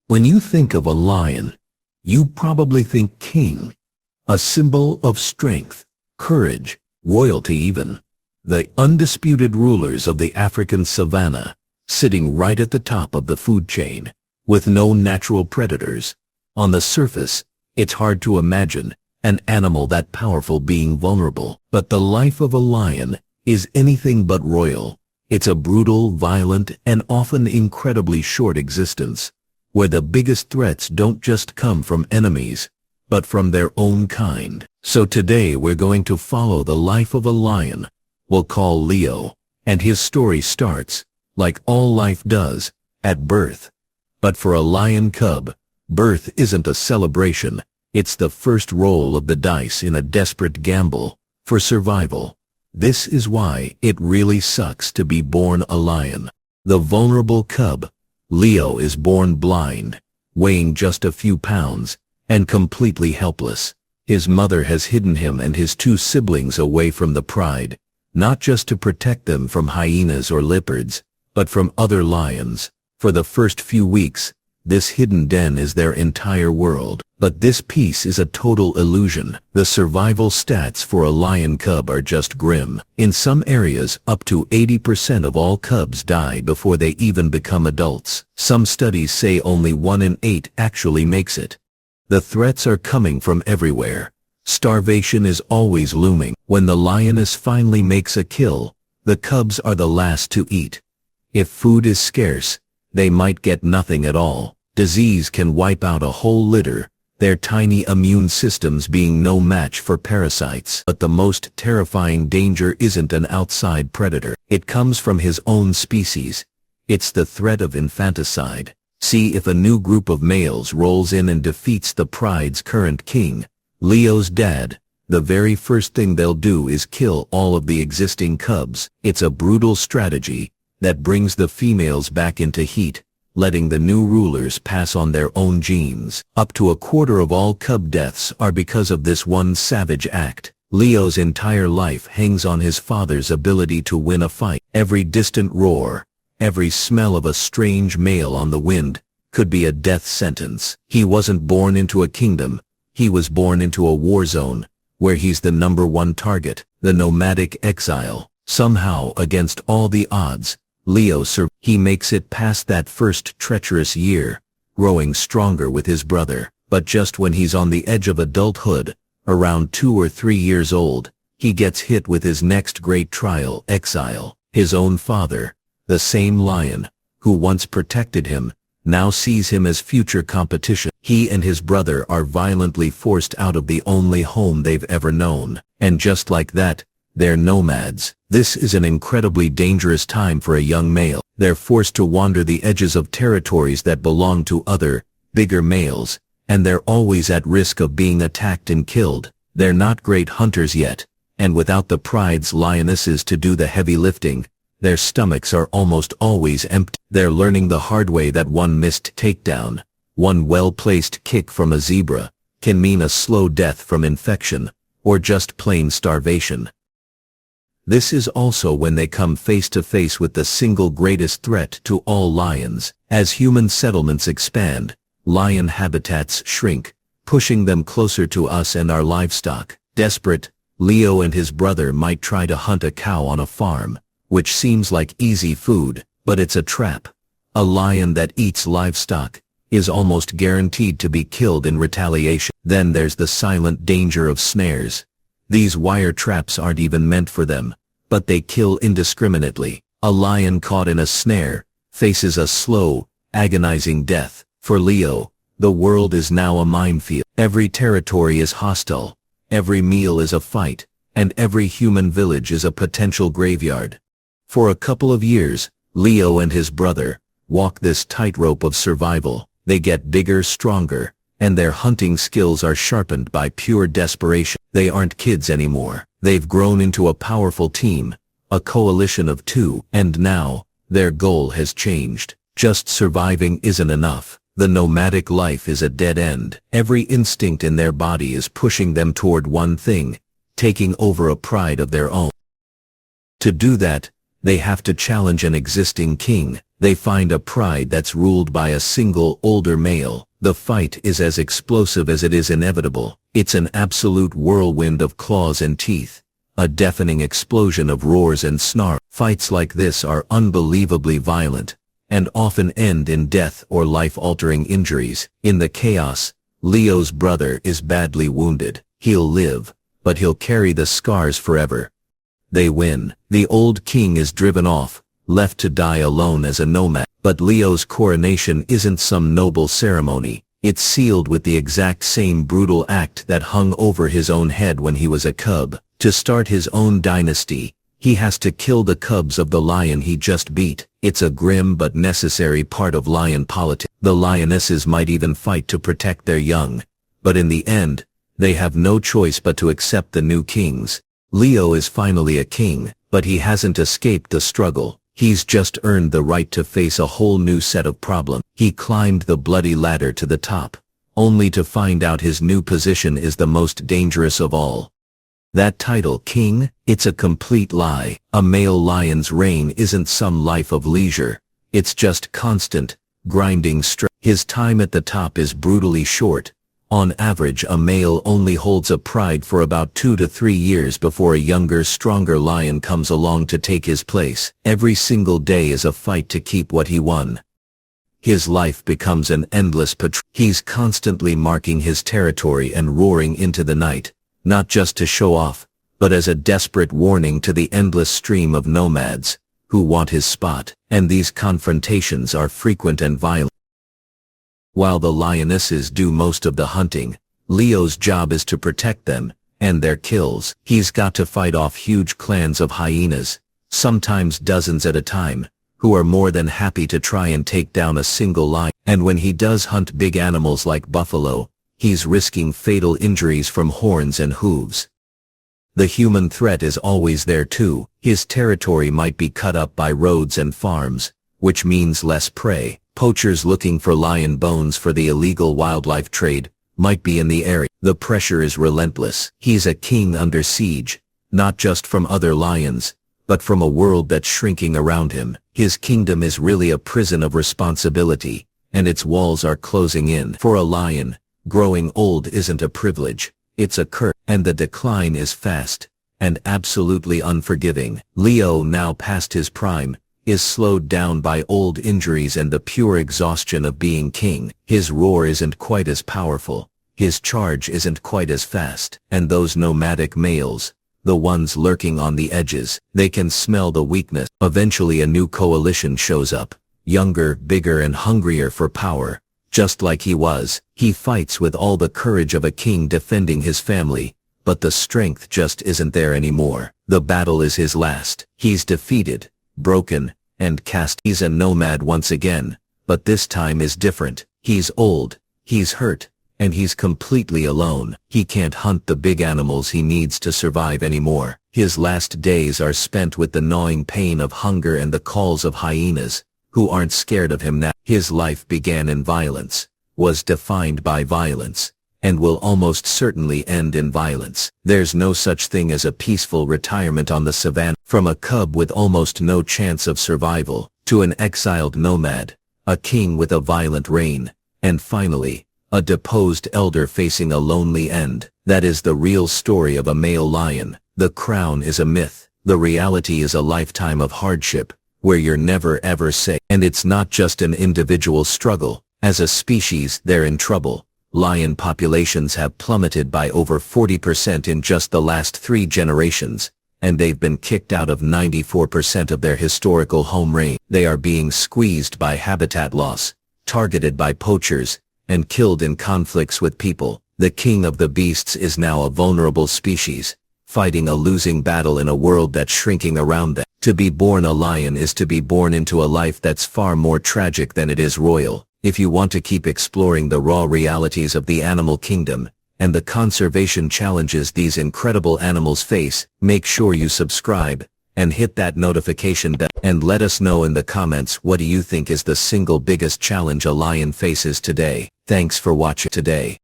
When you think of a lion, you probably think king, a symbol of strength, courage, royalty even. The undisputed rulers of the African savanna, sitting right at the top of the food chain, with no natural predators. On the surface, it's hard to imagine an animal that powerful being vulnerable. But the life of a lion is anything but royal. It's a brutal, violent, and often incredibly short existence, where the biggest threats don't just come from enemies, but from their own kind. So today we're going to follow the life of a lion we'll call Leo, and his story starts, like all life does, at birth. But for a lion cub, birth isn't a celebration, it's the first roll of the dice in a desperate gamble for survival. This is why it really sucks to be born a lion. The vulnerable cub, Leo, is born blind, weighing just a few pounds, and completely helpless. His mother has hidden him and his two siblings away from the pride, not just to protect them from hyenas or leopards, but from other lions. For the first few weeks, this hidden den is their entire world. But this piece is a total illusion. The survival stats for a lion cub are just grim. In some areas, up to 80% of all cubs die before they even become adults. Some studies say only 1 in 8 actually makes it. The threats are coming from everywhere. Starvation is always looming. When the lioness finally makes a kill, the cubs are the last to eat. If food is scarce, they might get nothing at all. Disease can wipe out a whole litter, their tiny immune systems being no match for parasites. But the most terrifying danger isn't an outside predator. It comes from his own species. It's the threat of infanticide. See, if a new group of males rolls in and defeats the pride's current king, Leo's dad, the very first thing they'll do is kill all of the existing cubs. It's a brutal strategy that brings the females back into heat, letting the new rulers pass on their own genes. Up to a quarter of all cub deaths are because of this one savage act. Leo's entire life hangs on his father's ability to win a fight. Every distant roar, every smell of a strange male on the wind, could be a death sentence. He wasn't born into a kingdom, he was born into a war zone, where he's the #1 target, the nomadic exile. Somehow, against all the odds, Leo survives. He makes it past that first treacherous year, growing stronger with his brother. But just when he's on the edge of adulthood, around 2 or 3 years old, he gets hit with his next great trial, exile. His own father, the same lion who once protected him, now sees him as future competition. He and his brother are violently forced out of the only home they've ever known. And just like that, they're nomads. This is an incredibly dangerous time for a young male. They're forced to wander the edges of territories that belong to other, bigger males, and they're always at risk of being attacked and killed. They're not great hunters yet, and without the pride's lionesses to do the heavy lifting, their stomachs are almost always empty. They're learning the hard way that one missed takedown, one well-placed kick from a zebra, can mean a slow death from infection, or just plain starvation. This is also when they come face to face with the single greatest threat to all lions. As human settlements expand, lion habitats shrink, pushing them closer to us and our livestock. Desperate, Leo and his brother might try to hunt a cow on a farm, which seems like easy food, but it's a trap. A lion that eats livestock is almost guaranteed to be killed in retaliation. Then there's the silent danger of snares. These wire traps aren't even meant for them, but they kill indiscriminately. A lion caught in a snare faces a slow, agonizing death. For Leo, the world is now a minefield. Every territory is hostile, every meal is a fight, and every human village is a potential graveyard. For a couple of years, Leo and his brother walk this tightrope of survival. They get bigger, stronger, and their hunting skills are sharpened by pure desperation. They aren't kids anymore. They've grown into a powerful team, a coalition of two, and now, their goal has changed. Just surviving isn't enough. The nomadic life is a dead end. Every instinct in their body is pushing them toward one thing, taking over a pride of their own. To do that, they have to challenge an existing king. They find a pride that's ruled by a single older male. The fight is as explosive as it is inevitable. It's an absolute whirlwind of claws and teeth. A deafening explosion of roars and snarls. Fights like this are unbelievably violent, and often end in death or life-altering injuries. In the chaos, Leo's brother is badly wounded. He'll live, but he'll carry the scars forever. They win. The old king is driven off, left to die alone as a nomad. But Leo's coronation isn't some noble ceremony. It's sealed with the exact same brutal act that hung over his own head when he was a cub. To start his own dynasty, he has to kill the cubs of the lion he just beat. It's a grim but necessary part of lion politics. The lionesses might even fight to protect their young, but in the end, they have no choice but to accept the new kings. Leo is finally a king, but he hasn't escaped the struggle. He's just earned the right to face a whole new set of problems. He climbed the bloody ladder to the top, only to find out his new position is the most dangerous of all. That title, king, it's a complete lie. A male lion's reign isn't some life of leisure. It's just constant, grinding stress. His time at the top is brutally short. On average, a male only holds a pride for about 2 to 3 years before a younger, stronger lion comes along to take his place. Every single day is a fight to keep what he won. His life becomes an endless patrol. He's constantly marking his territory and roaring into the night, not just to show off, but as a desperate warning to the endless stream of nomads who want his spot. And these confrontations are frequent and violent. While the lionesses do most of the hunting, Leo's job is to protect them and their kills. He's got to fight off huge clans of hyenas, sometimes dozens at a time, who are more than happy to try and take down a single lion. And when he does hunt big animals like buffalo, he's risking fatal injuries from horns and hooves. The human threat is always there too. His territory might be cut up by roads and farms, which means less prey. Poachers looking for lion bones for the illegal wildlife trade might be in the area. The pressure is relentless. He's a king under siege, not just from other lions, but from a world that's shrinking around him. His kingdom is really a prison of responsibility, and its walls are closing in. For a lion, growing old isn't a privilege, it's a curse, and the decline is fast and absolutely unforgiving. Leo, now past his prime, is slowed down by old injuries and the pure exhaustion of being king. His roar isn't quite as powerful, his charge isn't quite as fast, and those nomadic males, the ones lurking on the edges, they can smell the weakness. Eventually a new coalition shows up, younger, bigger and hungrier for power. Just like he was, he fights with all the courage of a king defending his family, but the strength just isn't there anymore. The battle is his last. He's defeated, broken, and cast. He's a nomad once again, but this time is different. He's old, he's hurt, and he's completely alone. He can't hunt the big animals he needs to survive anymore. His last days are spent with the gnawing pain of hunger and the calls of hyenas, who aren't scared of him now. His life began in violence, was defined by violence, and will almost certainly end in violence. There's no such thing as a peaceful retirement on the savannah. From a cub with almost no chance of survival, to an exiled nomad, a king with a violent reign, and finally, a deposed elder facing a lonely end. That is the real story of a male lion. The crown is a myth. The reality is a lifetime of hardship, where you're never ever safe. And it's not just an individual struggle. As a species, they're in trouble. Lion populations have plummeted by over 40% in just the last 3 generations, and they've been kicked out of 94% of their historical home range. They are being squeezed by habitat loss, targeted by poachers, and killed in conflicts with people. The king of the beasts is now a vulnerable species, fighting a losing battle in a world that's shrinking around them. To be born a lion is to be born into a life that's far more tragic than it is royal. If you want to keep exploring the raw realities of the animal kingdom, and the conservation challenges these incredible animals face, make sure you subscribe, and hit that notification bell, and let us know in the comments what do you think is the single biggest challenge a lion faces today. Thanks for watching today.